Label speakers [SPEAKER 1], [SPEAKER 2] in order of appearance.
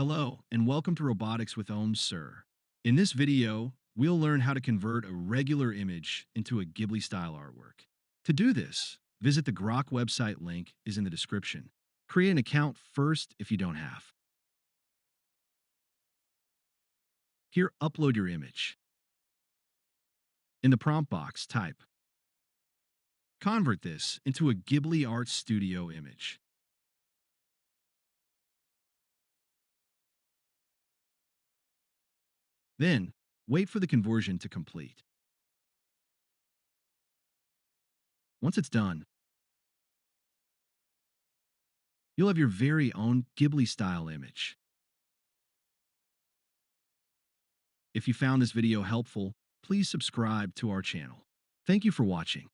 [SPEAKER 1] Hello, and welcome to Robotics with Sir. In this video, we'll learn how to convert a regular image into a Ghibli-style artwork. To do this, visit the Grok website link is in the description. Create an account first if you don't have. Here, upload your image. In the prompt box, type, "Convert this into a Ghibli Art Studio image." Then, wait for the conversion to complete. Once it's done, you'll have your very own Ghibli-style image. If you found this video helpful, please subscribe to our channel. Thank you for watching.